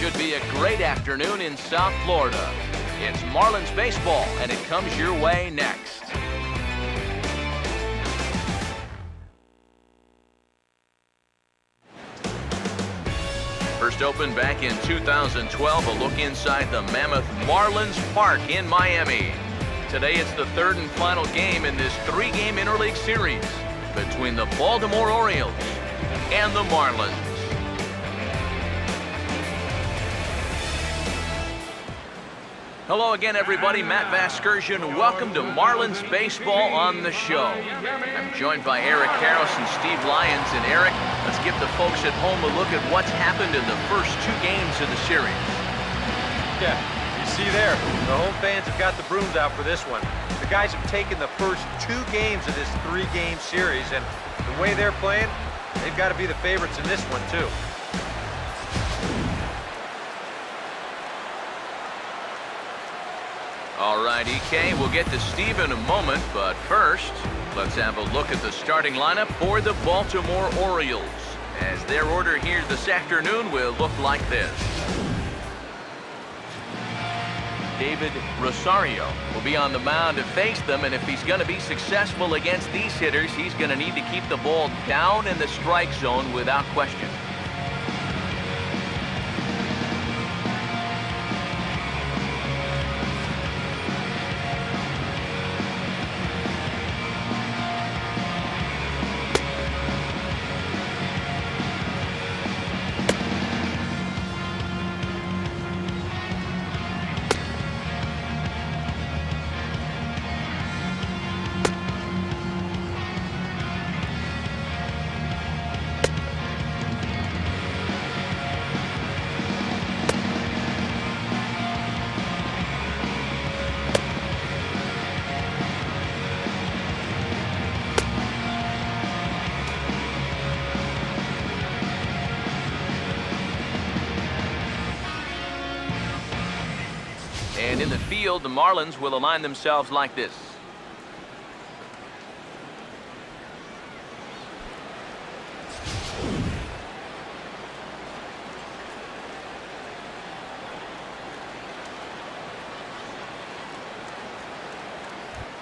should be a great afternoon in South Florida. It's Marlins baseball, and it comes your way next. First opened back in 2012, a look inside the Mammoth Marlins Park in Miami. Today it's the third and final game in this three-game interleague series between the Baltimore Orioles and the Marlins. Hello again, everybody. Matt Vasgersian. Welcome to Marlins Baseball on the show. I'm joined by Eric Karros and Steve Lyons. And Eric, let's give the folks at home a look at what's happened in the first two games of the series. Yeah, you see there, the home fans have got the brooms out for this one. The guys have taken the first two games of this three-game series, and the way they're playing, they've got to be the favorites in this one, too. All right, EK, we'll get to Steve in a moment, but first, let's have a look at the starting lineup for the Baltimore Orioles, as their order here this afternoon will look like this. David Rosario will be on the mound to face them, and if he's going to be successful against these hitters, he's going to need to keep the ball down in the strike zone without question. And in the field, the Marlins will align themselves like this.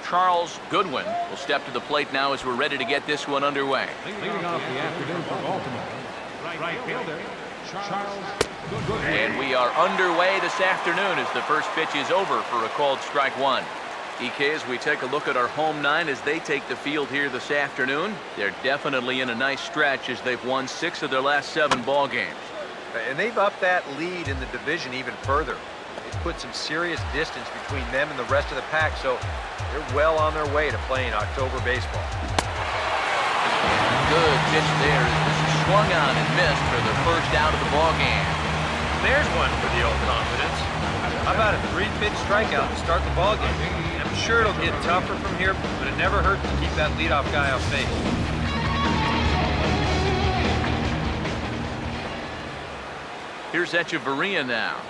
Charles Goodwin will step to the plate now as we're ready to get this one underway. Leading off the afternoon for Baltimore, right fielder, Charles Goodwin. And we are underway this afternoon as the first pitch is over for a called strike one. EK, as we take a look at our home nine as they take the field here this afternoon, they're definitely in a nice stretch as they've won 6 of their last 7 ball games. And they've upped that lead in the division even further. They've put some serious distance between them and the rest of the pack, so they're well on their way to playing October baseball. Good pitch there as this is swung on and missed for the first out of the ball game. There's one for the old confidence. How about a 3-pitch strikeout to start the ball game? I'm sure it'll get tougher from here, but it never hurts to keep that leadoff guy off base. Here's Echeverria now.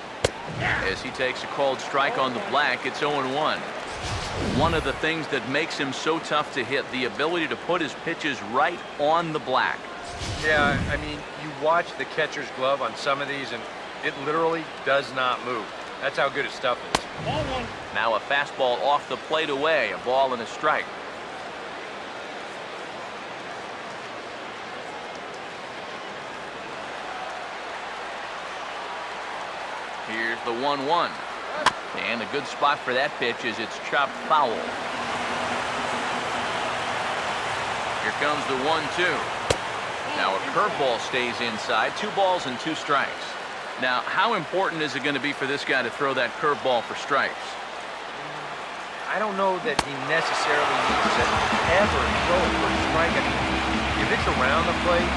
As he takes a called strike on the black, it's 0-1. One of the things that makes him so tough to hit, the ability to put his pitches right on the black. Yeah, I mean, you watch the catcher's glove on some of these, and it literally does not move. That's how good his stuff is. Now a fastball off the plate away, a ball and a strike. Here's the 1-1. And a good spot for that pitch as it's chopped foul. Here comes the 1-2. Now a curveball stays inside. 2 balls and 2 strikes. Now, how important is it going to be for this guy to throw that curveball for strikes? I don't know that he necessarily needs to ever throw it for a strike. I mean, if it's around the plate,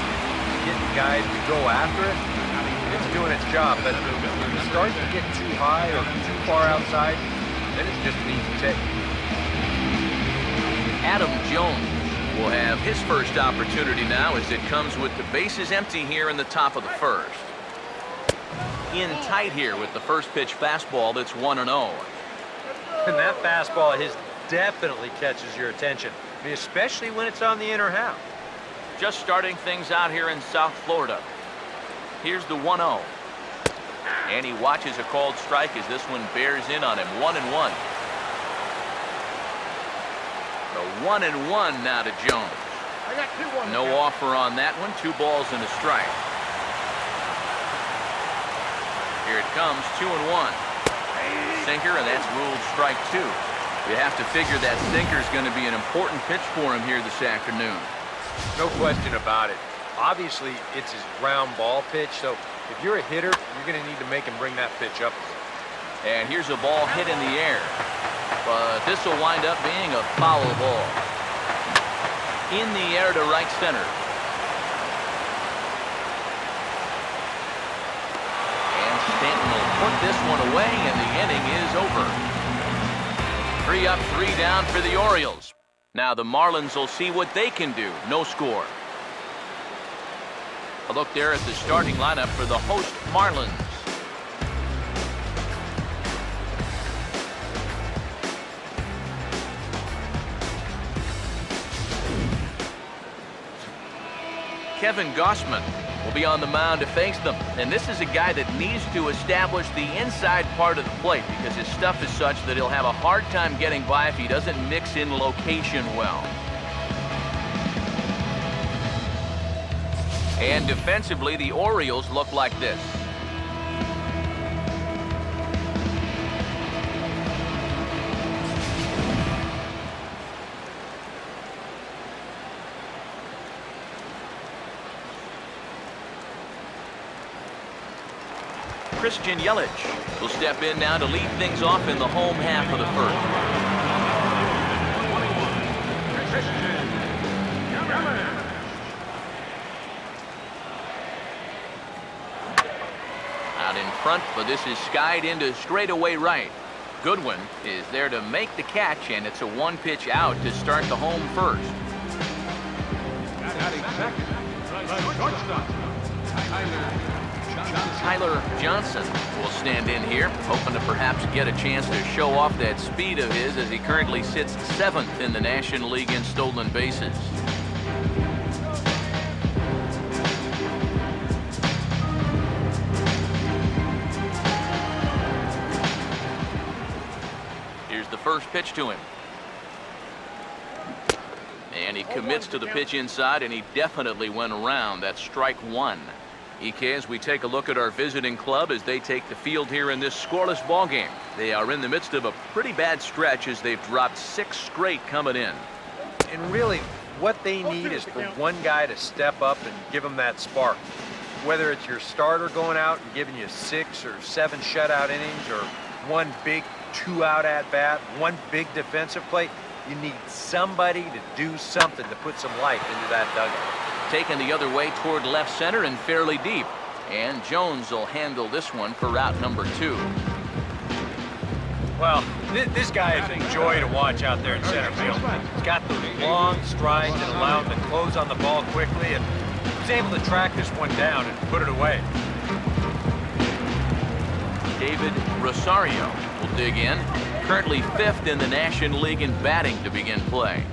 getting guys to go after it, it's doing its job. But if it starts to get too high or too far outside, then it's just an easy take. Adam Jones will have his first opportunity now as it comes with the bases empty here in the top of the first. In tight here with the first pitch fastball that's 1-0. And that fastball of his definitely catches your attention, especially when it's on the inner half. Just starting things out here in South Florida. Here's the 1-0. And he watches a called strike as this one bears in on him. 1-1. The 1-1 now to Jones. No offer on that one. 2 balls and a strike. Here it comes, 2-1. Sinker, and that's ruled strike 2. You have to figure that sinker is going to be an important pitch for him here this afternoon. No question about it. Obviously, it's his ground ball pitch, so if you're a hitter, you're going to need to make him bring that pitch up. And here's a ball hit in the air. But this will wind up being a foul ball. In the air to right center. And Stanton will put this one away, and the inning is over. 3 up, 3 down for the Orioles. Now the Marlins will see what they can do. No score. A look there at the starting lineup for the host Marlins. Kevin Gausman will be on the mound to face them. And this is a guy that needs to establish the inside part of the plate because his stuff is such that he'll have a hard time getting by if he doesn't mix in location well. And defensively, the Orioles look like this. Christian Yelich will step in now to lead things off in the home half of the first. Out in front, but this is skied into straightaway right. Goodwin is there to make the catch, and it's a 1-pitch out to start the home first. Tyler Johnson will stand in here, hoping to perhaps get a chance to show off that speed of his as he currently sits 7th in the National League in stolen bases. Here's the first pitch to him. And he commits to the pitch inside, and he definitely went around. That's strike 1. Ike, as we take a look at our visiting club as they take the field here in this scoreless ball game. They are in the midst of a pretty bad stretch as they've dropped 6 straight coming in. And really, what they need is for one guy to step up and give them that spark. Whether it's your starter going out and giving you 6 or 7 shutout innings, or one big 2-out at-bat, one big defensive play, you need somebody to do something to put some life into that dugout. Taken the other way toward left center and fairly deep. And Jones will handle this one for route number 2. Well, this guy is a joy to watch out there in center field. He's got those long strides that allow him to close on the ball quickly, and he was able to track this one down and put it away. David Rosario will dig in. Currently 5th in the National League in batting to begin play.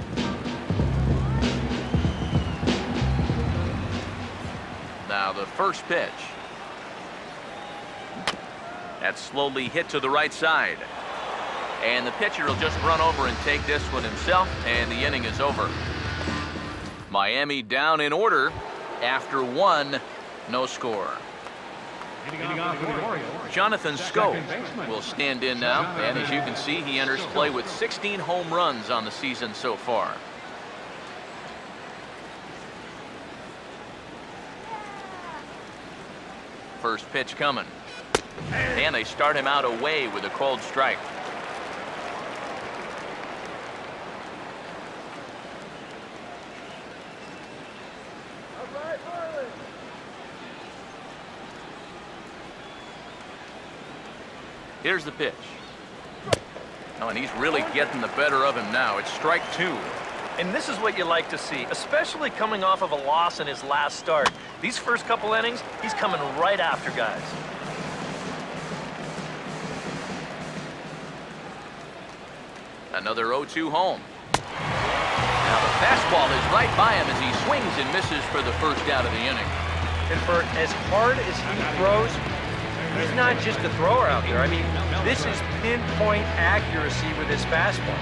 Now the first pitch. That's slowly hit to the right side. And the pitcher will just run over and take this one himself, and the inning is over. Miami down in order after 1, no score. Jonathan Scope will stand in now, and as you can see, he enters play with 16 home runs on the season so far. First pitch coming. And they start him out away with a called strike. Here's the pitch. Oh, and he's really getting the better of him now. It's strike 2. And this is what you like to see, especially coming off of a loss in his last start. These first couple innings, he's coming right after guys. Another 0-2 home. Now the fastball is right by him as he swings and misses for the first out of the inning. And for as hard as he throws, he's not just a thrower out there. I mean, this is pinpoint accuracy with his fastball.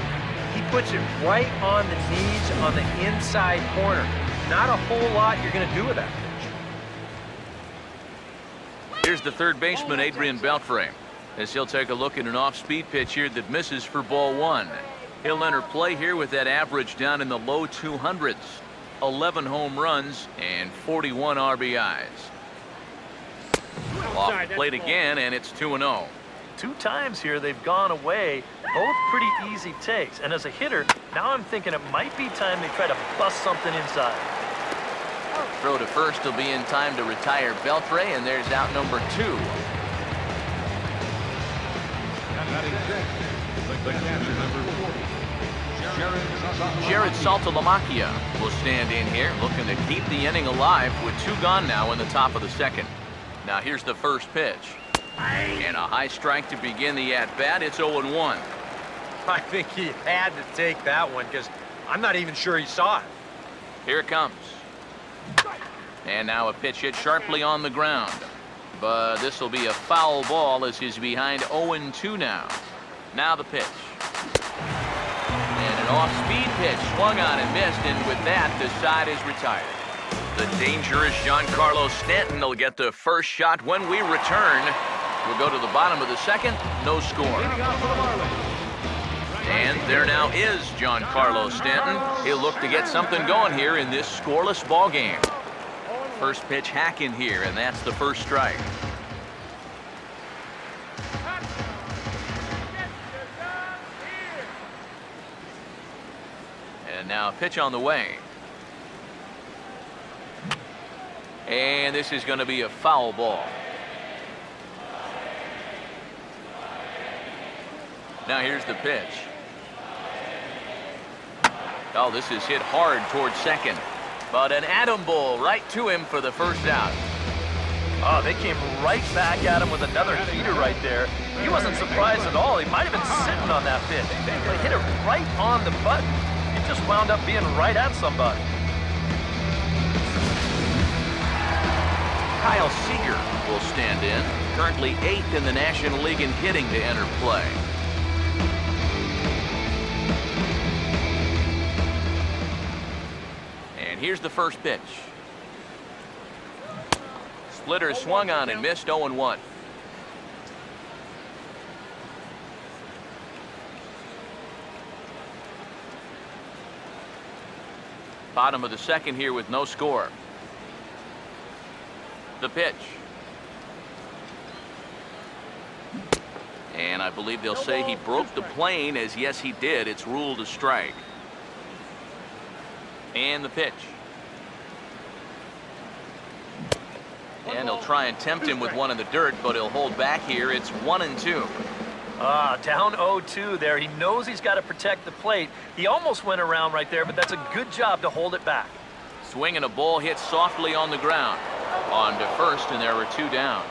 He puts it right on the knees on the inside corner. Not a whole lot you're going to do with that pitch. Here's the third baseman, Adrian Beltre, as he'll take a look at an off-speed pitch here that misses for ball one. He'll enter play here with that average down in the low 200s. 11 home runs and 41 RBIs. Off the plate again, and it's 2-0. 2 times here they've gone away, both pretty easy takes. And as a hitter, now I'm thinking it might be time they try to bust something inside. Throw to first will be in time to retire Beltre, and there's out number 2. Jared Saltalamacchia will stand in here, looking to keep the inning alive with 2 gone now in the top of the second. Now here's the first pitch. And a high strike to begin the at-bat. It's 0-1. I think he had to take that one because I'm not even sure he saw it. Here it comes. And now a pitch hit sharply on the ground. But this will be a foul ball as he's behind 0-2 now. Now the pitch. And an off-speed pitch swung on and missed, and with that, the side is retired. The dangerous Giancarlo Stanton will get the first shot when we return. We'll go to the bottom of the second, no score. And there now is Giancarlo Stanton. He'll look to get something going here in this scoreless ball game. First pitch hack in here, and that's the first strike. And now a pitch on the way. And this is going to be a foul ball. Now here's the pitch. Oh, this is hit hard towards second. But an atom ball right to him for the first out. Oh, they came right back at him with another heater right there. He wasn't surprised at all. He might have been sitting on that pitch. They hit it right on the button. It just wound up being right at somebody. Kyle Seager will stand in. Currently 8th in the National League in hitting to enter play. And here's the first pitch. Splitter swung on and missed, 0-1. Bottom of the second here with no score. The pitch. And I believe they'll say he broke the plane, as yes he did. It's ruled a strike. And the pitch. And they'll try and tempt him with one in the dirt, but he'll hold back here. It's 1-2. Down 0-2 there. He knows he's got to protect the plate. He almost went around right there, but that's a good job to hold it back. Swing and a ball hit softly on the ground. On to first, and there were 2 down.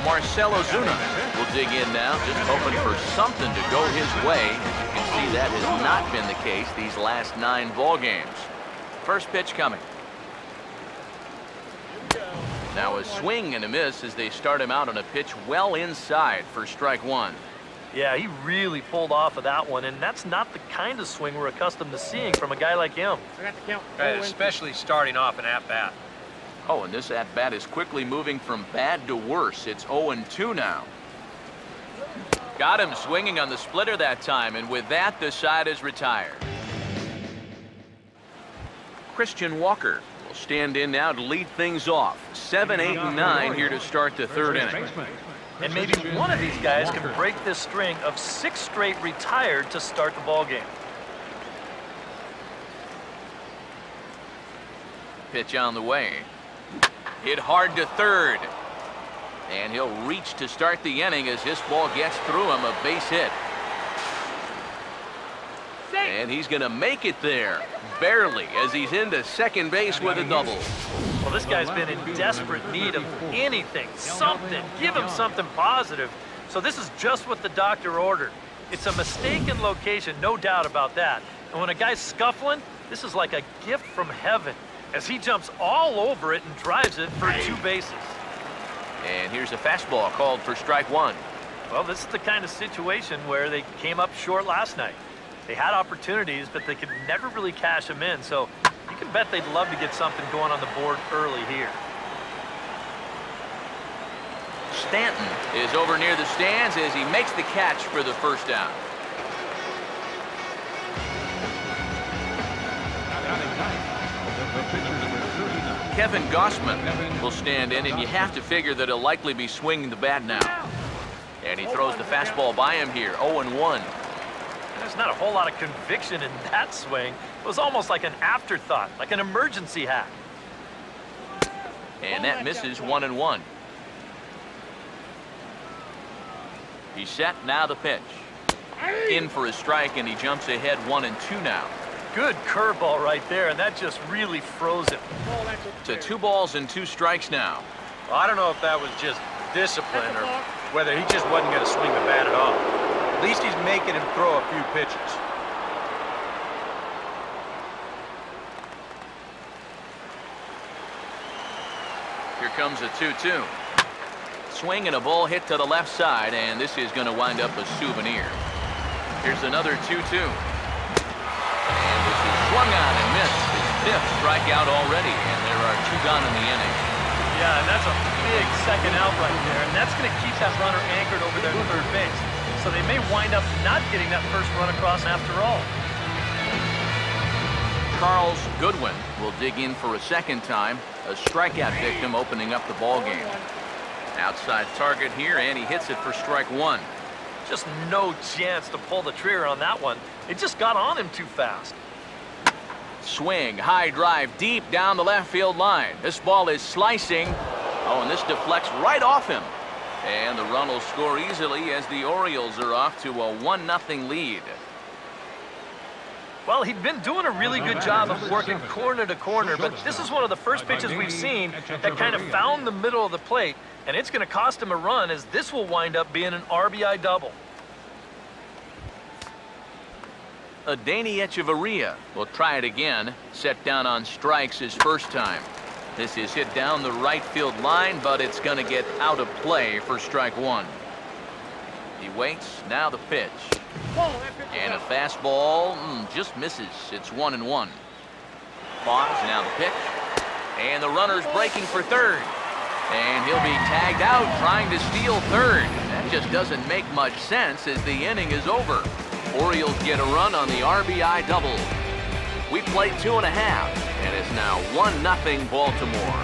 Marcell Ozuna will dig in now, just hoping for something to go his way. You can see that has not been the case these last 9 ball games. First pitch coming. Now a swing and a miss as they start him out on a pitch well inside for strike 1. Yeah, he really pulled off of that one, and that's not the kind of swing we're accustomed to seeing from a guy like him. Especially starting off an at-bat. Oh, and this at-bat is quickly moving from bad to worse. It's 0-2 now. Got him swinging on the splitter that time, and with that, the side is retired. Christian Walker will stand in now to lead things off. 7, 8, and 9 here to start the third inning. And maybe one of these guys can break this string of 6 straight retired to start the ball game. Pitch on the way. Hit hard to third. And he'll reach to start the inning as this ball gets through him, a base hit. And he's going to make it there, barely, as he's into second base with a double. Well, this guy's been in desperate need of anything, something. Give him something positive. So this is just what the doctor ordered. It's a mistaken location, no doubt about that. And when a guy's scuffling, this is like a gift from heaven. as he jumps all over it and drives it for 2 bases. And here's a fastball called for strike one. Well, this is the kind of situation where they came up short last night. They had opportunities, but they could never really cash them in, so you can bet they'd love to get something going on the board early here. Stanton is over near the stands as he makes the catch for the first out. Kevin Gossman will stand in, and you have to figure that he'll likely be swinging the bat now. And he throws the fastball by him here, 0-1. There's not a whole lot of conviction in that swing. It was almost like an afterthought, like an emergency hack. And that misses, 1-1. He's set, now the pitch. In for a strike, and he jumps ahead 1-2 now. Good curveball right there, and that just really froze him. To 2 balls and 2 strikes now. Well, I don't know if that was just discipline or whether he just wasn't going to swing the bat at all. At least he's making him throw a few pitches. Here comes a 2-2. Swing and a ball hit to the left side, and this is going to wind up a souvenir. Here's another 2-2. And this is swung on and missed. His 5th strikeout already, and there are 2 gone in the inning. Yeah, and that's a big second out right there, and that's going to keep that runner anchored over there to third base. So they may wind up not getting that first run across after all. Charles Goodwin will dig in for a second time. A strikeout victim opening up the ball game. Outside target here, and he hits it for strike one. Just no chance to pull the trigger on that one. It just got on him too fast. Swing, high drive, deep down the left field line. This ball is slicing. Oh, and this deflects right off him. And the run will score easily as the Orioles are off to a 1-0 lead. Well, he'd been doing a really good job of working corner to corner, but this is one of the first pitches we've seen that kind of found the middle of the plate, and it's going to cost him a run, as this will wind up being an RBI double. Adeiny Echeverria will try it again. Set down on strikes his first time. This is hit down the right field line, but it's going to get out of play for strike one. He waits, now the pitch. And a fastball just misses. It's 1-1. Pause, now the pitch. And the runner's breaking for third. And he'll be tagged out trying to steal third. That just doesn't make much sense as the inning is over. Orioles get a run on the RBI double. We played 2.5, and it's now 1-0 Baltimore.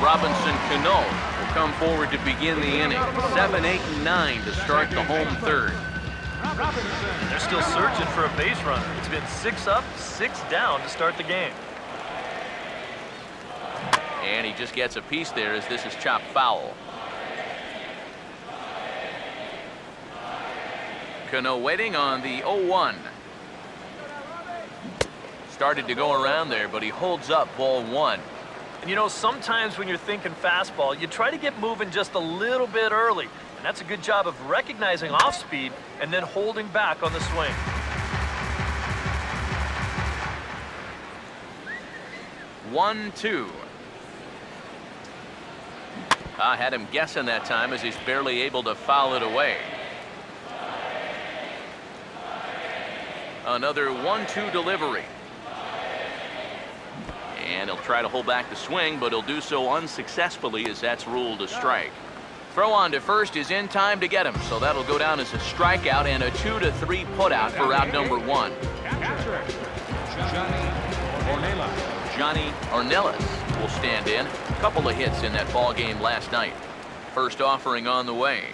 Robinson Cano will come forward to begin the inning. 7, 8, and 9 to start the home third. They're still searching for a base runner. It's been 6 up, 6 down to start the game. And he just gets a piece there as this is chopped foul. Cano waiting on the 0-1. Started to go around there, but he holds up ball 1. And you know, sometimes when you're thinking fastball, you try to get moving just a little bit early. And that's a good job of recognizing off speed and then holding back on the swing. 1-2. I had him guessing that time as he's barely able to foul it away. Another 1-2 delivery. And he'll try to hold back the swing, but he'll do so unsuccessfully as that's ruled a strike. Throw on to first is in time to get him, so that'll go down as a strikeout and a 2-3 putout for out number 1. Johnny Ornelas will stand in. A couple of hits in that ball game last night. First offering on the way.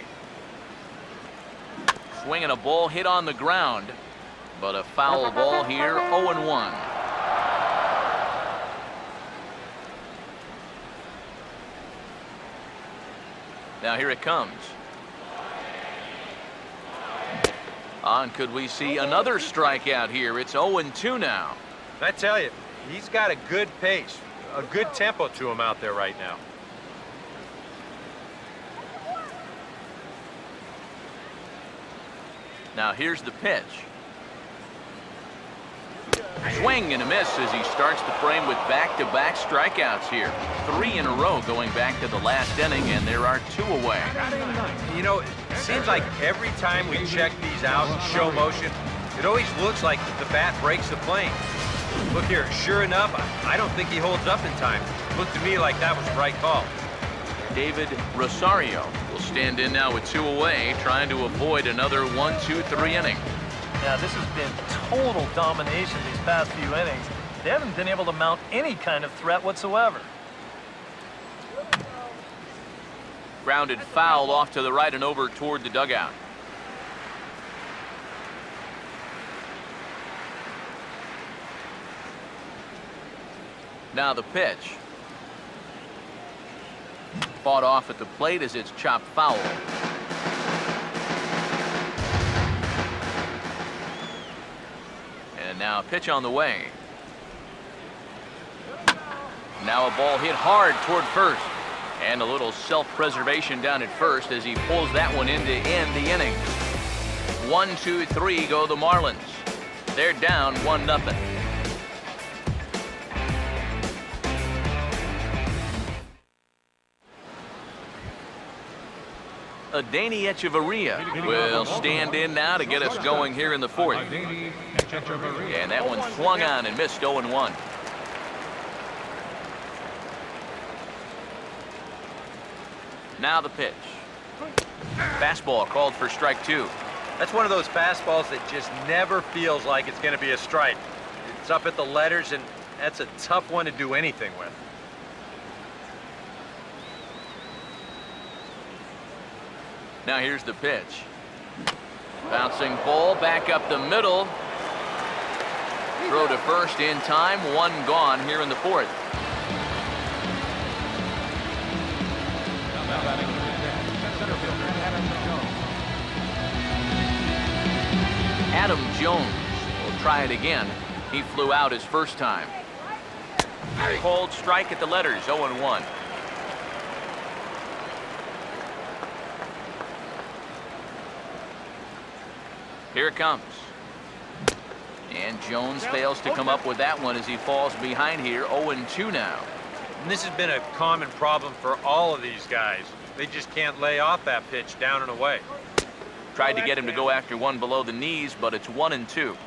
Swinging a ball hit on the ground, but a foul ball here, 0-1. Now here it comes. And could we see another strikeout here? It's 0-2 now. I tell you, he's got a good pace, a good tempo to him out there right now. Now here's the pitch. Swing and a miss as he starts the frame with back-to-back strikeouts here. 3 in a row going back to the last inning, and there are 2 away. You know, it seems like every time we check these out in show motion, it always looks like the bat breaks the plane. Look here, sure enough, I don't think he holds up in time. Looked to me like that was the right call. David Rosario will stand in now with 2 away, trying to avoid another 1-2-3 inning. Yeah, this has been total domination these past few innings. They haven't been able to mount any kind of threat whatsoever. Grounded foul off to the right and over toward the dugout. Now the pitch. Fought off at the plate as it's chopped foul. And now a pitch on the way. Now a ball hit hard toward first. And a little self-preservation down at first as he pulls that one in to end the inning. 1-2-3 go the Marlins. They're down 1-0. Adeiny Echeverria will stand in now to get us going here in the 4th. And that one swung on and missed 0-1. Now the pitch. Fastball called for strike 2. That's one of those fastballs that just never feels like it's going to be a strike. It's up at the letters, and that's a tough one to do anything with. Now here's the pitch. Bouncing ball back up the middle. Throw to first in time. 1 gone here in the 4th. Adam Jones will try it again. He flew out his first time. Cold strike at the letters. 0-1. Here it comes. And Jones fails to come up with that one as he falls behind here. 0-2 now. And this has been a common problem for all of these guys. They just can't lay off that pitch down and away. Tried to get him to go after one below the knees, but it's 1-2.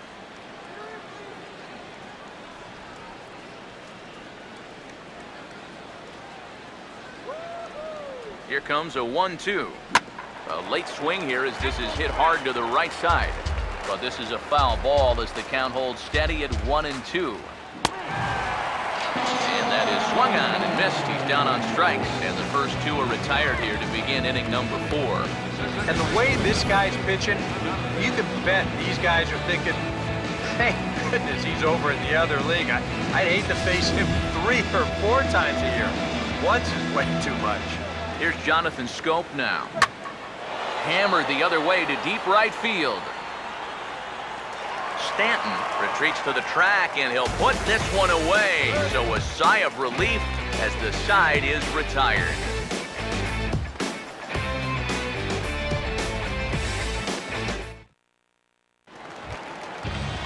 Here comes a 1-2. A late swing here as this is hit hard to the right side. But this is a foul ball as the count holds steady at 1-2. And that is swung on and missed. He's down on strikes, and the first 2 are retired here to begin inning number 4. And the way this guy's pitching, you can bet these guys are thinking, thank goodness he's over in the other league. I'd hate to face him 3 or 4 times a year. Once is way too much. Here's Jonathan Scope now. Hammered the other way to deep right field. Stanton retreats to the track, and he'll put this one away. So a sigh of relief as the side is retired.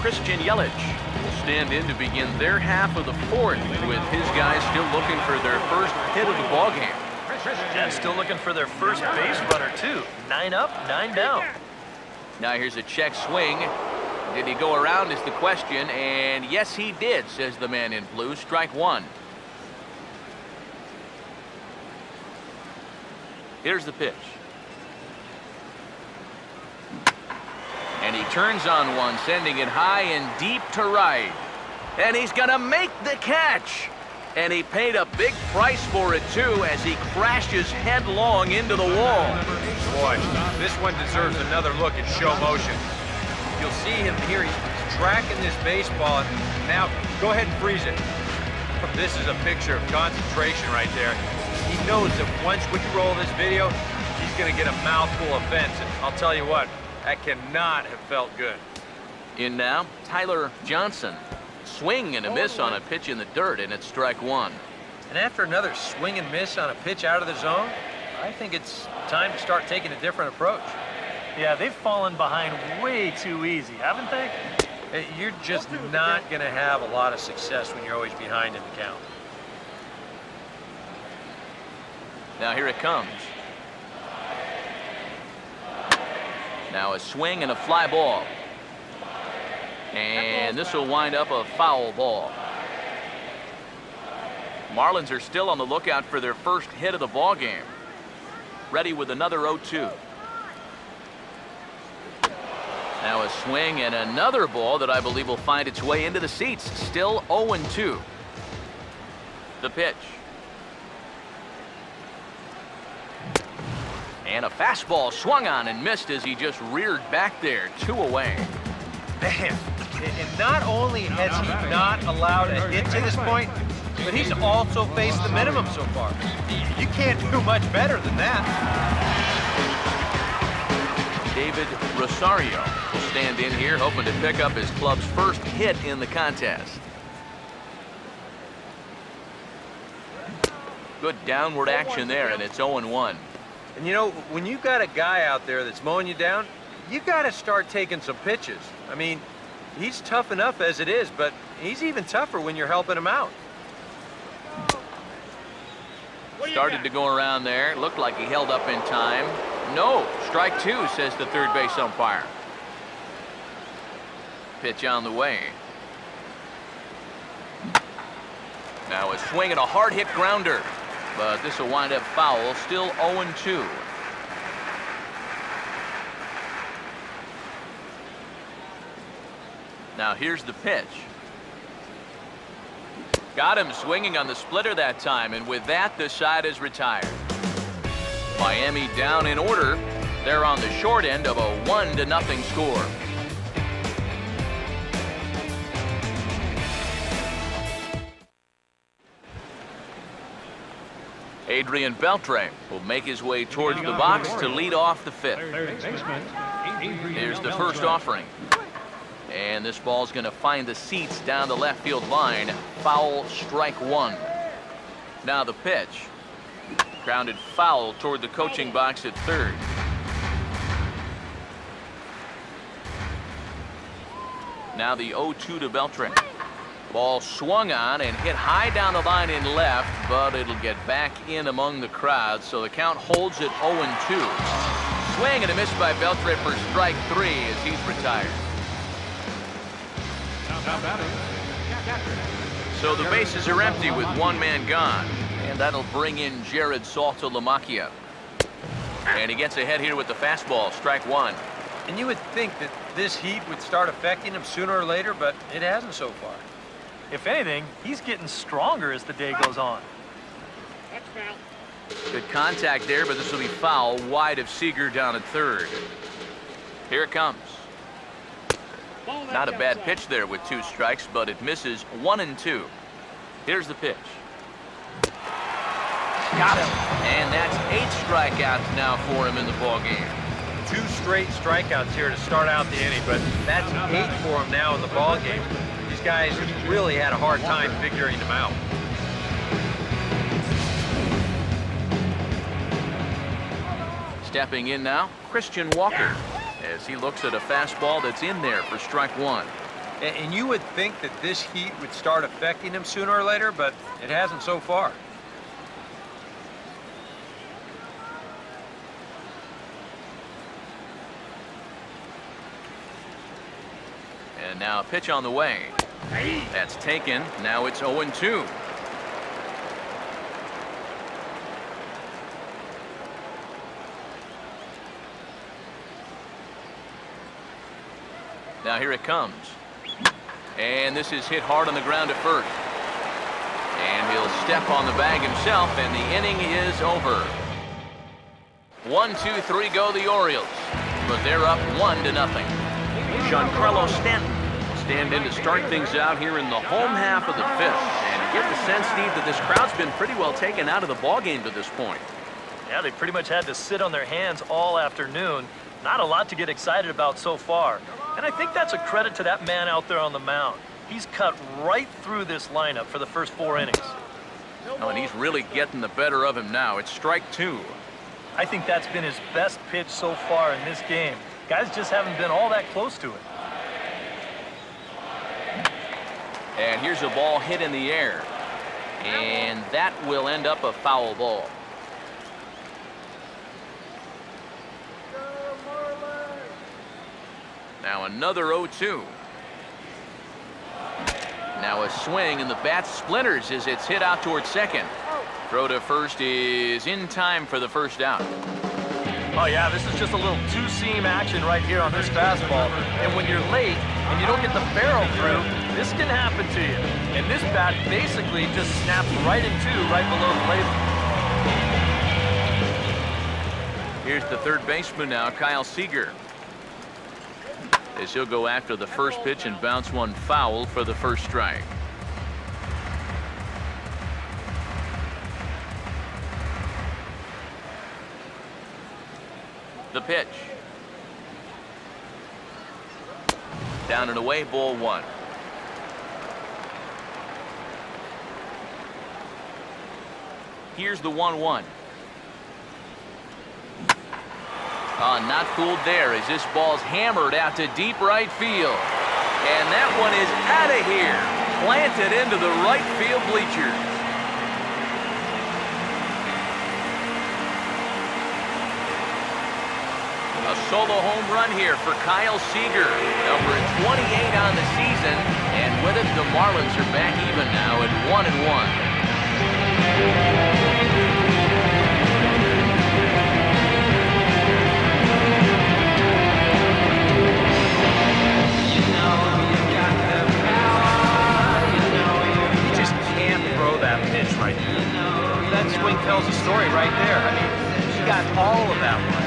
Christian Yelich will stand in to begin their half of the 4th, with his guys still looking for their first hit of the ballgame. And still looking for their first base runner, too. 9 up, 9 down. Now here's a check swing. Did he go around is the question, and yes he did, says the man in blue. Strike 1. Here's the pitch. And he turns on one, sending it high and deep to right. And he's gonna make the catch. And he paid a big price for it, too, as he crashes headlong into the wall. Boy, this one deserves another look at show motion. You'll see him here. He's tracking this baseball. Now, go ahead and freeze it. This is a picture of concentration right there. He knows that once we roll this video, he's going to get a mouthful of fence. And I'll tell you what, that cannot have felt good. In now, Tyler Johnson. Swing and a miss on a pitch in the dirt, and it's strike 1. And after another swing and miss on a pitch out of the zone, I think it's time to start taking a different approach. Yeah, they've fallen behind way too easy, haven't they? You're just not going to have a lot of success when you're always behind in the count. Now here it comes. Now a swing and a fly ball. And this will wind up a foul ball. Marlins are still on the lookout for their first hit of the ball game. Ready with another 0-2. Now a swing and another ball that I believe will find its way into the seats. Still 0-2. The pitch. And a fastball swung on and missed as he just reared back there. 2 away. Man, and not only has he not allowed a hit to this point, but he's also faced the minimum so far. You can't do much better than that. David Rosario will stand in here hoping to pick up his club's first hit in the contest. Good downward action there, and it's 0-1. And you know, when you got a guy out there that's mowing you down, you got to start taking some pitches. I mean, he's tough enough as it is, but he's even tougher when you're helping him out. Started to go around there. Looked like he held up in time. No, strike 2, says the third base umpire. Pitch on the way. Now a swing and a hard hit grounder. But this will wind up foul. Still 0-2. Now here's the pitch. Got him swinging on the splitter that time, and with that, the side is retired. Miami down in order. They're on the short end of a 1-0 score. Adrian Beltre will make his way towards the box to lead off the fifth. Here's the first offering. And this ball's going to find the seats down the left field line. Foul, strike 1. Now the pitch. Grounded foul toward the coaching box at third. Now the 0-2 to Beltre. Ball swung on and hit high down the line in left, but it'll get back in among the crowd, so the count holds at 0-2. Swing and a miss by Beltre for strike 3 as he's retired. So the bases are empty with one man gone, and that'll bring in Jared Saltalamacchia. And he gets ahead here with the fastball, strike 1. And you would think that this heat would start affecting him sooner or later, but it hasn't so far. If anything, he's getting stronger as the day goes on. Good contact there, but this will be foul wide of Seager down at third. Here it comes. Not a bad pitch there with 2 strikes, but it misses 1-2. Here's the pitch. Got him. And that's 8 strikeouts now for him in the ballgame. 2 straight strikeouts here to start out the inning, but that's 8 for him now in the ballgame. These guys really had a hard time figuring him out. Stepping in now, Christian Walker, as he looks at a fastball that's in there for strike 1. And you would think that this heat would start affecting him sooner or later, but it hasn't so far. And now a pitch on the way. That's taken. Now it's 0-2. Now here it comes. And this is hit hard on the ground at first. And he'll step on the bag himself, and the inning is over. 1-2-3 go the Orioles, but they're up 1-0. Giancarlo Stanton will stand in to start things out here in the home half of the fifth. And you get the sense, Steve, that this crowd's been pretty well taken out of the ballgame to this point. Yeah, they pretty much had to sit on their hands all afternoon. Not a lot to get excited about so far. And I think that's a credit to that man out there on the mound. He's cut right through this lineup for the first 4 innings. Oh, and he's really getting the better of him now. It's strike 2. I think that's been his best pitch so far in this game. Guys just haven't been all that close to it. And here's a ball hit in the air. And that will end up a foul ball. Now another 0-2. Now a swing and the bat splinters as it's hit out towards second. Throw to first is in time for the first out. Oh yeah, this is just a little two-seam action right here on this fastball. And when you're late and you don't get the barrel through, this can happen to you. And this bat basically just snaps right in two right below the plate. Here's the third baseman now, Kyle Seager. As he'll go after the first pitch and bounce one foul for the first strike. The pitch. Down and away, ball one. Here's the 1-1. Not fooled there as this ball's hammered out to deep right field. And that one is out of here. Planted into the right field bleachers. A solo home run here for Kyle Seager, number 28 on the season. And with it, the Marlins are back even now at 1-1. Right there. That swing tells a story right there. I mean, he got all of that one.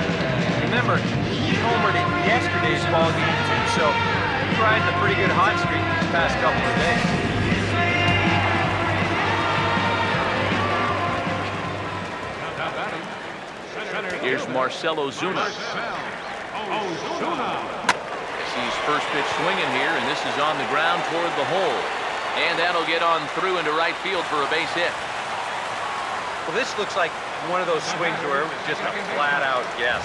Remember, he homered in yesterday's ball game too, so he's riding a pretty good hot streak these past couple of days. Here's Marcell Ozuna. Sees first pitch swinging here, and this is on the ground toward the hole. And that'll get on through into right field for a base hit. Well, this looks like one of those swings where it was just a flat-out guess.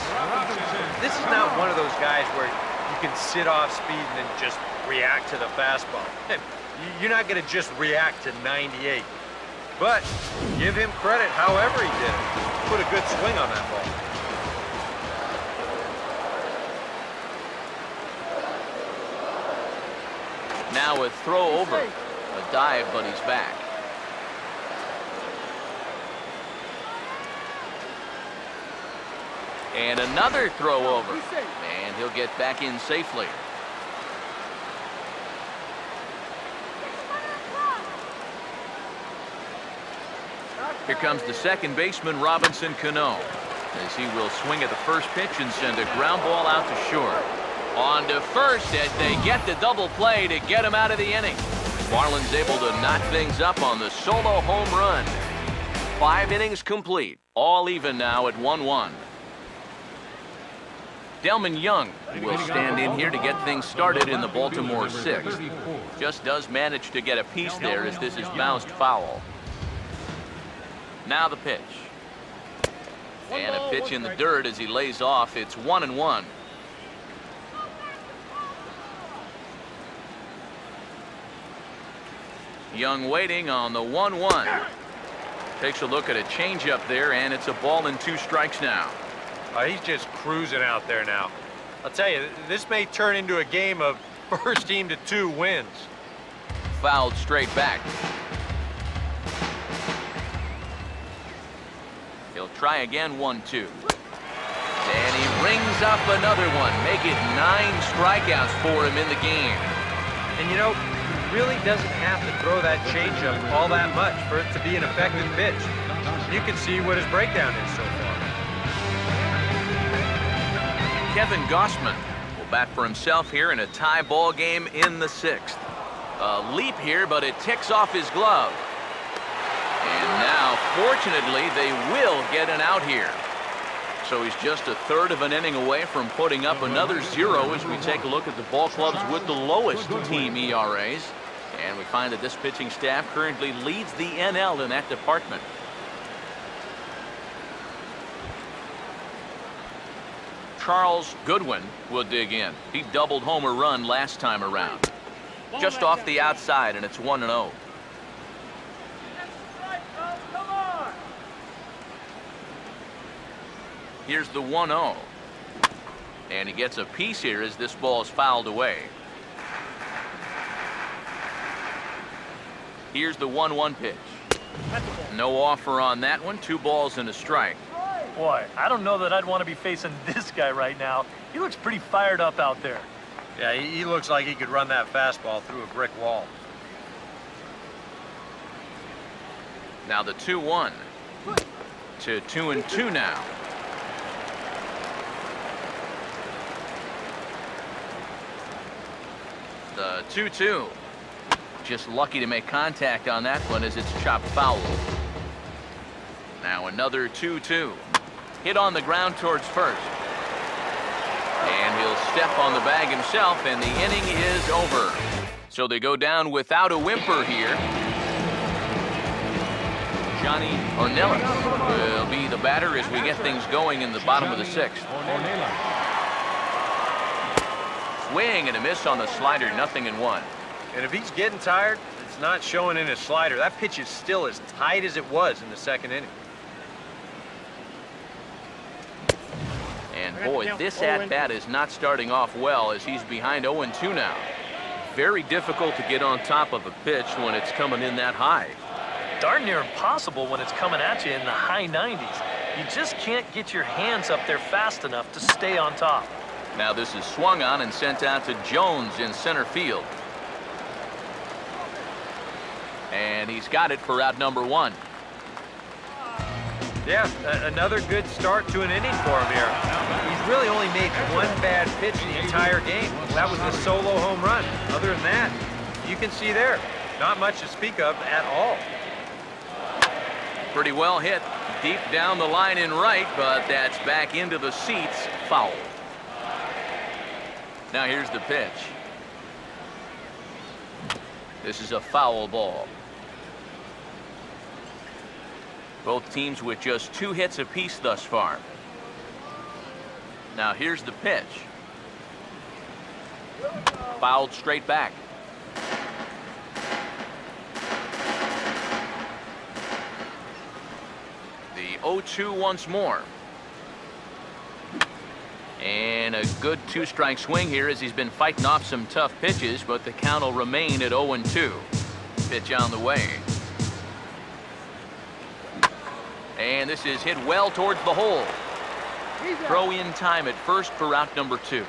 This is not one of those guys where you can sit off speed and then just react to the fastball. You're not going to just react to 98. But give him credit however he did it. Put a good swing on that ball. Now a throw over. A dive, but he's back. And another throw over. And he'll get back in safely. Here comes the second baseman, Robinson Cano, as he will swing at the first pitch and send a ground ball out to short. On to first as they get the double play to get him out of the inning. Marlins able to knock things up on the solo home run. 5 innings complete, all even now at 1-1. Delman Young will stand in here to get things started in the Baltimore 6th. Just does manage to get a piece there as this is bounced foul. Now the pitch. And a pitch in the dirt as he lays off. It's 1-1. Young waiting on the 1-1. Takes a look at a changeup there, and it's a ball and 2 strikes now. He's just cruising out there now. I'll tell you, this may turn into a game of first team to 2 wins. Fouled straight back. He'll try again, 1-2. And he rings up another one. Make it 9 strikeouts for him in the game. And you know, he really doesn't have to throw that changeup all that much for it to be an effective pitch. You can see what his breakdown is so far. Kevin Gausman will bat for himself here in a tie ball game in the 6th. A leap here, but it ticks off his glove. And now, fortunately, they will get an out here. So he's just a third of an inning away from putting up another 0 as we take a look at the ball clubs with the lowest team ERAs. And we find that this pitching staff currently leads the NL in that department. Charles Goodwin will dig in. He doubled homer run last time around. Just off the outside, and it's 1-0. Here's the 1-0. And he gets a piece here as this ball is fouled away. Here's the 1-1 pitch. No offer on that one. 2 balls and a strike. Boy, I don't know that I'd want to be facing this guy right now. He looks pretty fired up out there. Yeah, he looks like he could run that fastball through a brick wall. Now the 2-1 to 2-2 now. The 2-2. Just lucky to make contact on that one as it's chopped foul. Now another 2-2. Hit on the ground towards first. And he'll step on the bag himself, and the inning is over. So they go down without a whimper here. Johnny Ornella will be the batter as we get things going in the bottom of the 6th. Swing and a miss on the slider, 0-1. And if he's getting tired, it's not showing in his slider. That pitch is still as tight as it was in the 2nd inning. And boy, this at-bat is not starting off well as he's behind 0-2 now. Very difficult to get on top of a pitch when it's coming in that high. Darn near impossible when it's coming at you in the high 90s. You just can't get your hands up there fast enough to stay on top. Now this is swung on and sent out to Jones in center field. And he's got it for out number 1. Yeah, another good start to an inning for him here. He's really only made one bad pitch the entire game. That was the solo home run. Other than that, you can see there, not much to speak of at all. Pretty well hit deep down the line in right, but that's back into the seats, foul. Now here's the pitch. This is a foul ball. Both teams with just 2 hits apiece thus far. Now here's the pitch. Fouled straight back. The 0-2 once more. And a good 2-strike swing here as he's been fighting off some tough pitches, but the count will remain at 0-2. Pitch on the way. And this is hit well towards the hole. Throw in time at first for out number 2.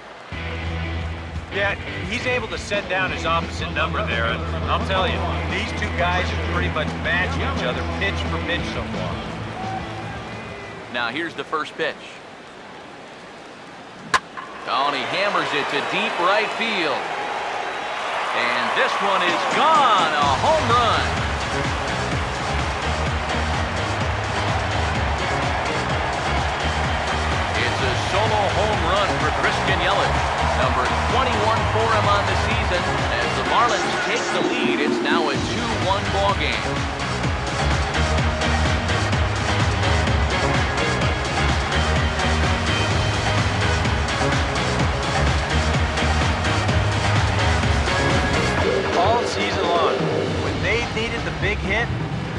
Yeah, he's able to set down his opposite number there, and I'll tell you, these 2 guys have pretty much matched each other pitch for pitch so far. Now here's the first pitch. Oh, and he hammers it to deep right field. And this one is gone, a home run. Solo home run for Christian Yelich. Number 21 for him on the season. As the Marlins take the lead, it's now a 2-1 ball game. All season long, when they've needed the big hit,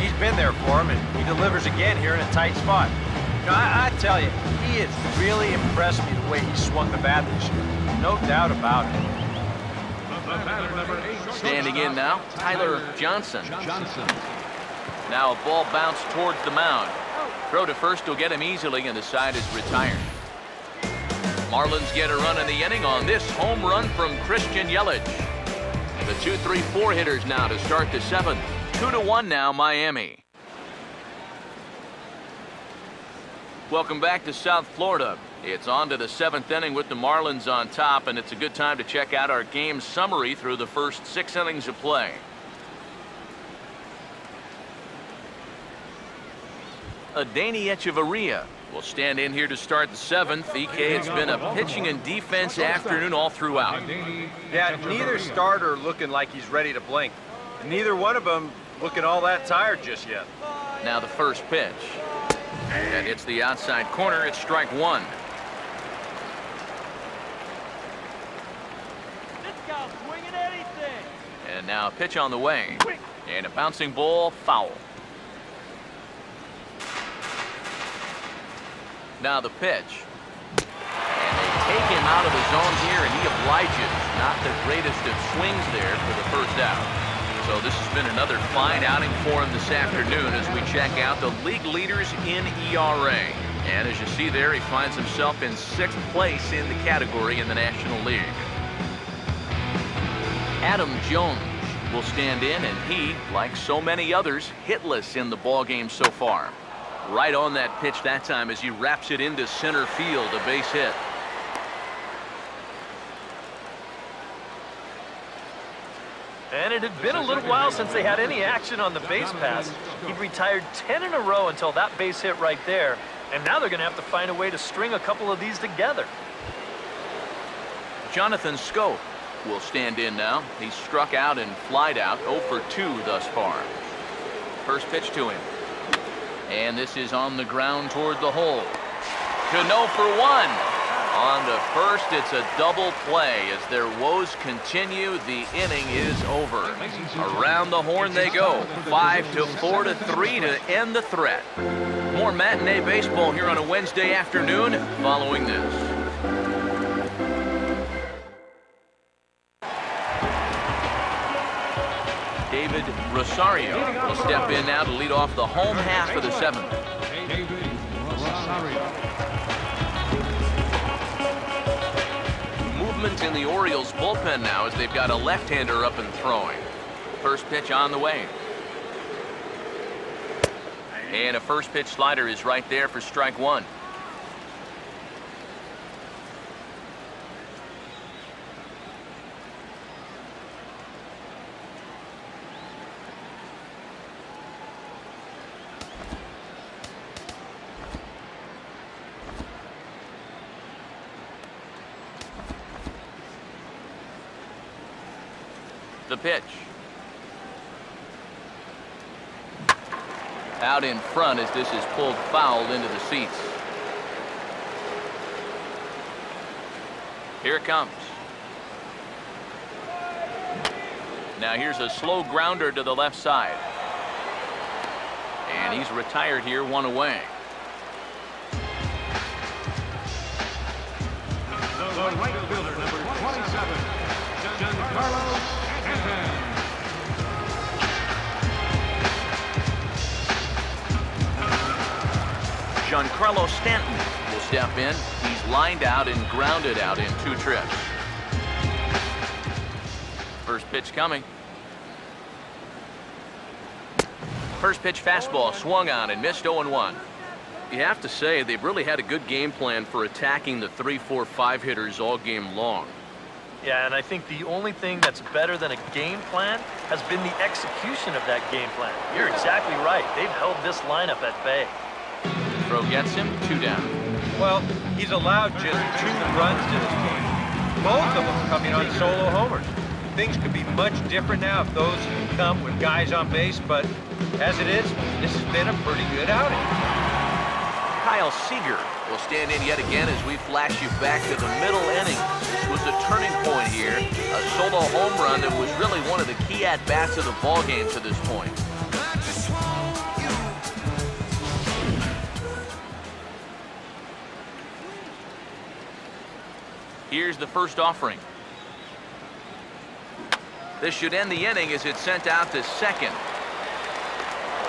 he's been there for him, and he delivers again here in a tight spot. You know, I tell you, he has really impressed me the way he swung the bat this year. No doubt about it. Standing in now, Tyler Johnson. Now a ball bounced towards the mound. Throw to first will get him easily, and the side is retired. Marlins get a run in the inning on this home run from Christian Yelich. The 2-3-4 hitters now to start the 7th. 2-1 now, Miami. Welcome back to South Florida. It's on to the 7th inning with the Marlins on top, and it's a good time to check out our game summary through the first 6 innings of play. Adeiny Echeverria will stand in here to start the 7th. EK, it's been a pitching and defense afternoon all throughout. Yeah, neither starter looking like he's ready to blink. Neither one of them looking all that tired just yet. Now the first pitch. That hits the outside corner. It's strike 1. This guy's swinging anything. And now a pitch on the way. And a bouncing ball, foul. Now the pitch. And they take him out of the zone here, and he obliges. Not the greatest of swings there for the first out. So this has been another fine outing for him this afternoon as we check out the league leaders in ERA. And as you see there, he finds himself in 6th place in the category in the National League. Adam Jones will stand in, and he, like so many others, hitless in the ballgame so far. Right on that pitch that time as he wraps it into center field, a base hit. And it had been a little while since they had any action on the base pass. He'd retired 10 in a row until that base hit right there. And now they're going to have to find a way to string a couple of these together. Jonathan Scope will stand in now. He's struck out and flied out 0 for 2 thus far. First pitch to him. And this is on the ground toward the hole. To 0 for 1. On to first, it's a double play. As their woes continue, the inning is over. Around the horn they go. 5 to 4 to 3 to end the threat. More matinee baseball here on a Wednesday afternoon following this. David Rosario will step in now to lead off the home half of the 7th. David Rosario. Movement in the Orioles bullpen now as they've got a left-hander up and throwing. First pitch on the way. And a first pitch slider is right there for strike 1. The pitch. Out in front as this is pulled foul into the seats. Here it comes. Now here's a slow grounder to the left side. And he's retired here, 1 away. The right fielder, number 27, Giancarlo Stanton. Giancarlo Stanton will step in. He's lined out and grounded out in 2 trips. First pitch coming. First pitch fastball swung on and missed 0-1. You have to say they've really had a good game plan for attacking the 3, 4, 5 hitters all game long. Yeah, and I think the only thing that's better than a game plan has been the execution of that game plan. You're exactly right. They've held this lineup at bay. Throw gets him, 2 down. Well, he's allowed just 2 runs to this point. Both of them coming on solo homers. Things could be much different now if those come with guys on base, but as it is, this has been a pretty good outing. Kyle Seager will stand in yet again as we flash you back to the middle innings. This was a turning point here. A solo home run that was really one of the key at-bats of the ballgame to this point. Here's the first offering. This should end the inning as it's sent out to second.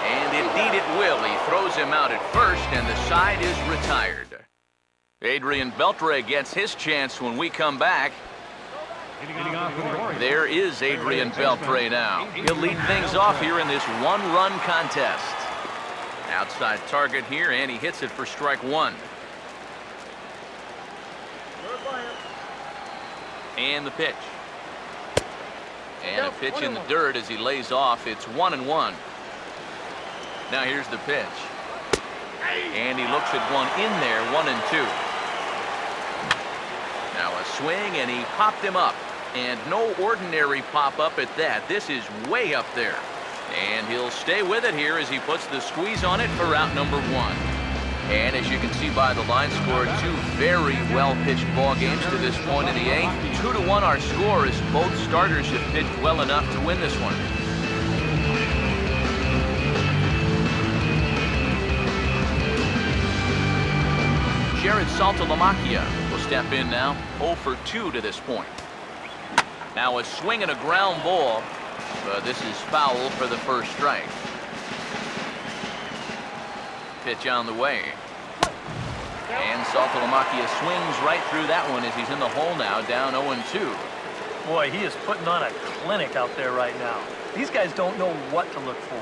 And indeed it will. He throws him out at first, and the side is retired. Adrian Beltre gets his chance when we come back. There is Adrian Beltre now. He'll lead things off here in this 1-run contest. Outside target here, and he hits it for strike 1. And the pitch. And a pitch in the dirt as he lays off. It's 1-1. Now here's the pitch. And he looks at one in there, 1-2. Now a swing, and he popped him up. And no ordinary pop-up at that. This is way up there. And he'll stay with it here as he puts the squeeze on it for out number 1. And as you can see by the line score, two very well-pitched ball games to this point in the eighth. 2-1 our score as both starters have pitched well enough to win this one. Jared Saltalamacchia will step in now, 0 for 2 to this point. Now a swing and a ground ball, but this is foul for the first strike. Pitch on the way. And Saltalamacchia swings right through that one as he's in the hole now, down 0-2. Boy, he is putting on a clinic out there right now. These guys don't know what to look for.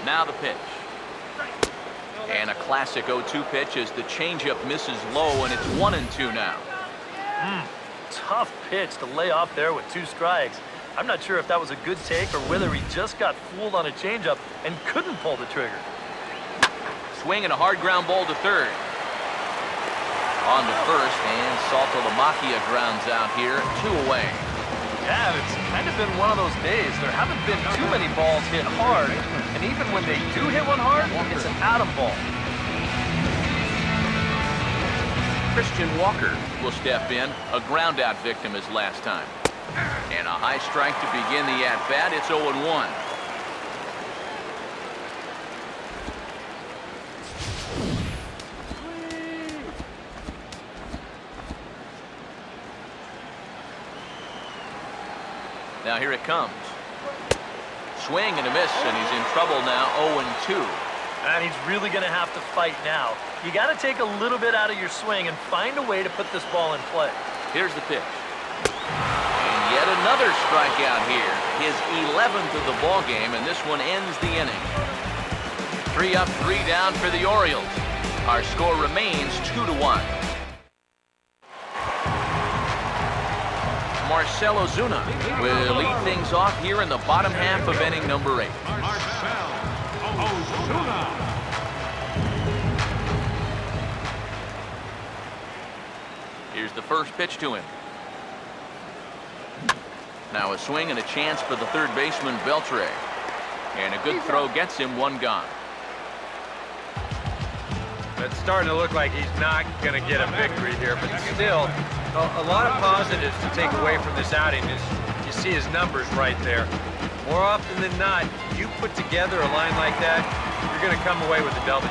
Now the pitch. And a classic 0-2 pitch as the changeup misses low, and it's 1-2 now. Tough pitch to lay off there with 2 strikes. I'm not sure if that was a good take or whether he just got fooled on a changeup and couldn't pull the trigger. Swing and a hard ground ball to third. On to first, and Saltalamacchia grounds out here, 2 away. Yeah, it's kind of been one of those days. There haven't been too many balls hit hard, and even when they do hit one hard, it's an atom ball. Christian Walker will step in, a ground out victim as last time. And a high strike to begin the at-bat. It's 0-1. Now here it comes. Swing and a miss, and he's in trouble now, 0-2. And he's really going to have to fight now. You got to take a little bit out of your swing and find a way to put this ball in play. Here's the pitch. And yet another strikeout here. His 11th of the ball game, and this one ends the inning. 3 up, 3 down for the Orioles. Our score remains 2-1. Marcell Ozuna will lead things off here in the bottom half of inning number 8. Marcell Ozuna. Here's the first pitch to him. Now a swing and a chance for the third baseman, Beltre. And a good throw gets him 1 gone. It's starting to look like he's not going to get a victory here, but still, a lot of positives to take away from this outing is you see his numbers right there. More often than not, you put together a line like that, you're going to come away with a W.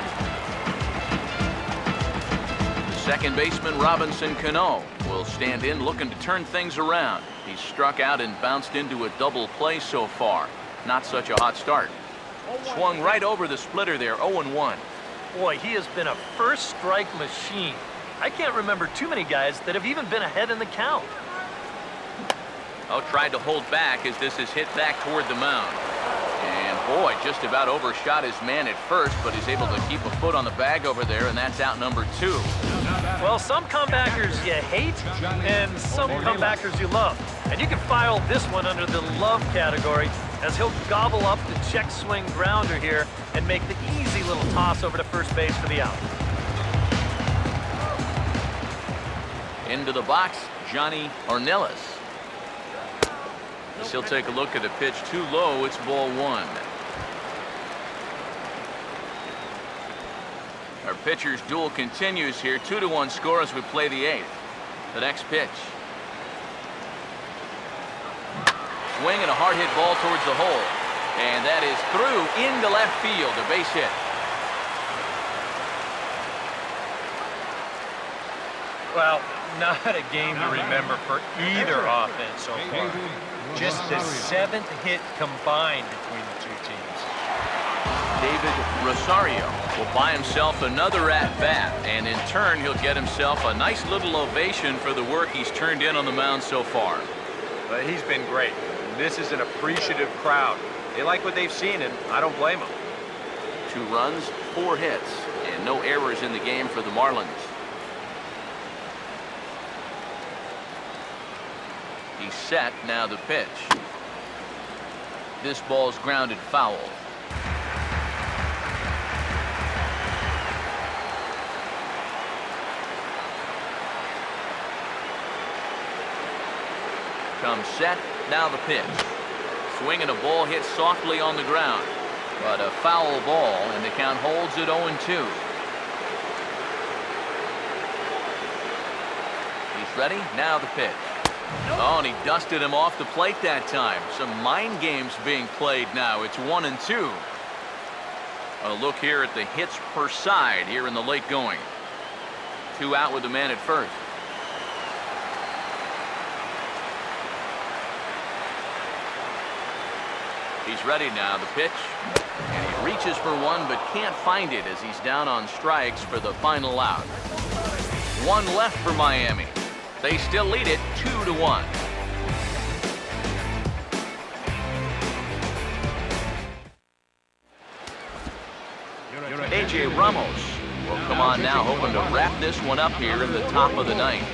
The second baseman, Robinson Cano, will stand in looking to turn things around. He's struck out and bounced into a double play so far. Not such a hot start. Swung right over the splitter there, 0-1. Boy, he has been a first strike machine. I can't remember too many guys that have even been ahead in the count. Oh, tried to hold back as this is hit back toward the mound. And boy, just about overshot his man at first, but he's able to keep a foot on the bag over there, and that's out number 2. Well, some comebackers you hate, and some comebackers you love. And you can file this one under the love category, as he'll gobble up the check swing grounder here and make the easy little toss over to first base for the out. Into the box, Johnny Ornelas. As he'll take a look at a pitch too low, it's ball 1. Our pitcher's duel continues here. 2-1 score as we play the 8th. The next pitch. Swing and a hard hit ball towards the hole. And that is through into left field, a base hit. Well, not a game to remember for either offense so far. Just the 7th hit combined between the two teams. David Rosario will buy himself another at-bat, and in turn he'll get himself a nice little ovation for the work he's turned in on the mound so far. But he's been great. This is an appreciative crowd. They like what they've seen, and I don't blame them. 2 runs, 4 hits, and no errors in the game for the Marlins. He's set, now the pitch. This ball's grounded foul. Comes set, now the pitch. Swing and a ball hit softly on the ground. But a foul ball, and the count holds at 0-2. He's ready. Now the pitch. Oh, and he dusted him off the plate that time. Some mind games being played now. It's 1-2. A look here at the hits per side here in the late going. 2 out with the man at first. He's ready now. The pitch. And he reaches for one but can't find it as he's down on strikes for the final out. 1 left for Miami. They still lead it 2-1. A.J. Ramos will come on now, hoping to wrap this one up here in the top of the ninth.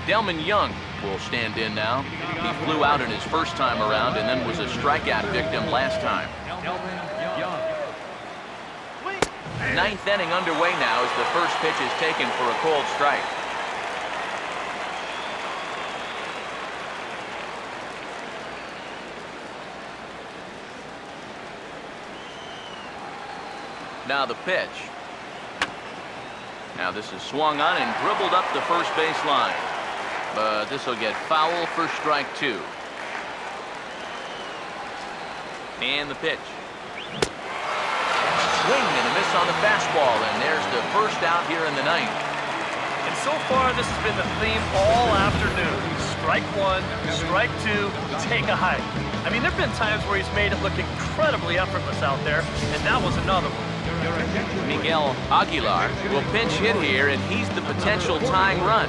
Delman Young will stand in now. He flew out in his first time around and then was a strikeout victim last time. 9th inning underway now as the first pitch is taken for a cold strike. Now the pitch. Now this is swung on and dribbled up the first base line. But this will get foul for strike 2. And the pitch. Swing and a miss on the fastball, and there's the first out here in the ninth. And so far, this has been the theme all afternoon. Strike 1, strike 2, take a hike. I mean, there have been times where he's made it look incredibly effortless out there, and that was another one. Miguel Aguilar will pinch hit here, and he's the potential tying run.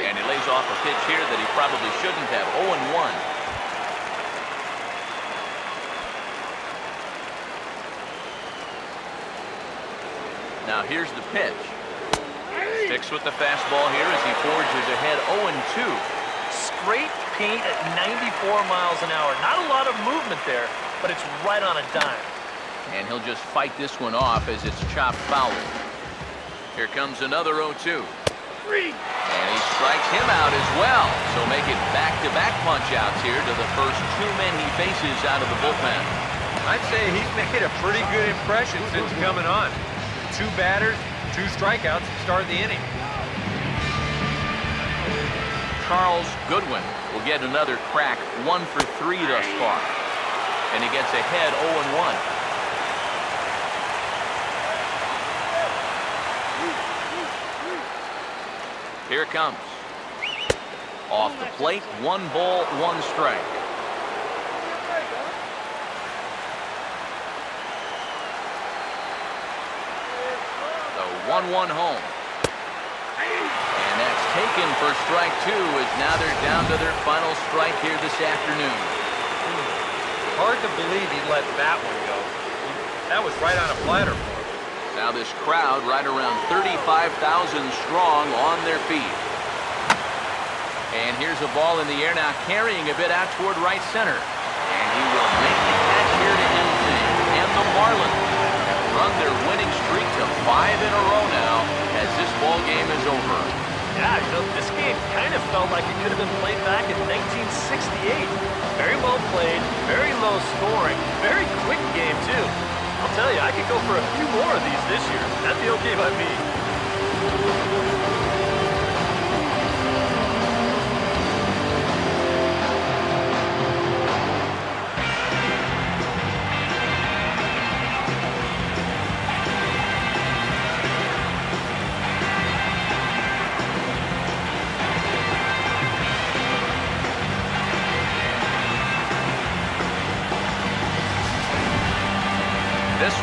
And he lays off a pitch here that he probably shouldn't have. 0-1. Now here's the pitch. Sticks with the fastball here as he forges ahead 0-2. Straight paint at 94 miles an hour. Not a lot of movement there, but it's right on a dime. And he'll just fight this one off as it's chopped foul. Here comes another 0-2. And he strikes him out as well. So make it back-to-back punch-outs here to the first 2 men he faces out of the bullpen. I'd say he's made a pretty good impression since coming on. 2 batters, 2 strikeouts to start the inning. Charles Goodwin will get another crack, 1 for 3 thus far. And he gets ahead 0-1. Here it comes. Off the plate, 1 ball, 1 strike. The 1-1 home. And that's taken for strike 2 as now they're down to their final strike here this afternoon. Hard to believe he let that one go. That was right on a platter for him. Now this crowd right around 35,000 strong on their feet. And here's a ball in the air now carrying a bit out toward right center. And he will make the catch here to end things. And the Marlins run their winning streak to 5 in a row now as this ball game is over. Yeah, you know, this game kind of felt like it could have been played back in 1968. Very well played, very low scoring, very quick game too. I'll tell you, I could go for a few more of these this year. That'd be okay by me.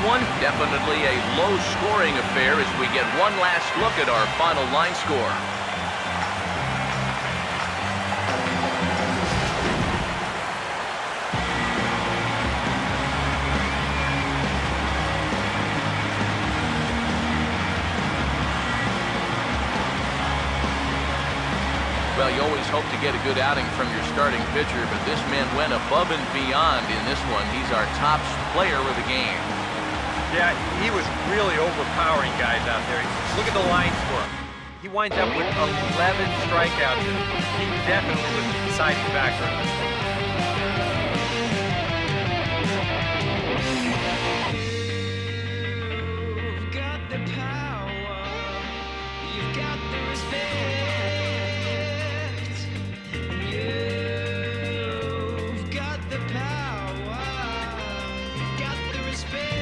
one, definitely a low-scoring affair as we get one last look at our final line score. Well, you always hope to get a good outing from your starting pitcher, but this man went above and beyond in this one. He's our top player of the game. Yeah, he was really overpowering guys out there. Look at the line score. He winds up with 11 strikeouts. He definitely was the deciding factor in this one. You've got the power. You've got the respect. You've got the power. You've got the respect.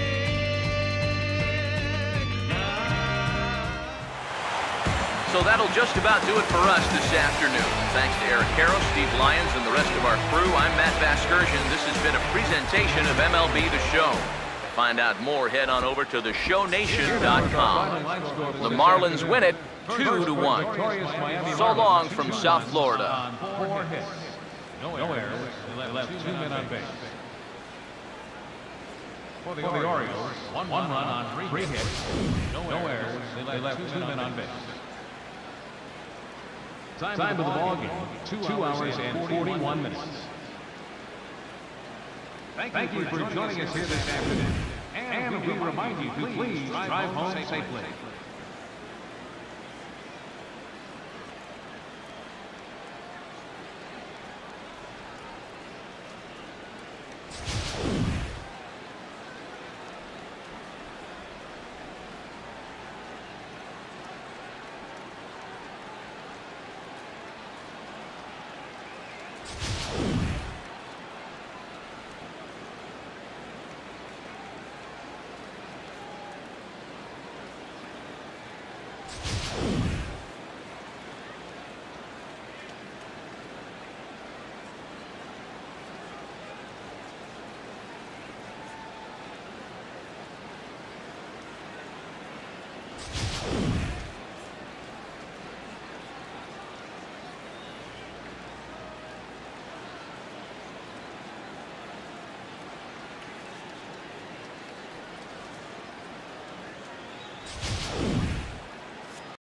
So that'll just about do it for us this afternoon. Thanks to Eric Harrow, Steve Lyons, and the rest of our crew, I'm Matt Vasgersian. This has been a presentation of MLB The Show. To find out more, head on over to theshownation.com. The Marlins win it 2-1. So long from South Florida. 4 hits. No errors. They left 2 men on base. For the Orioles, one run on 3 hits. No errors. They left 2 men on base. Time of the ball game, 2 hours and 41 minutes. Thank you for joining us here this afternoon. And we remind you to please drive home safely.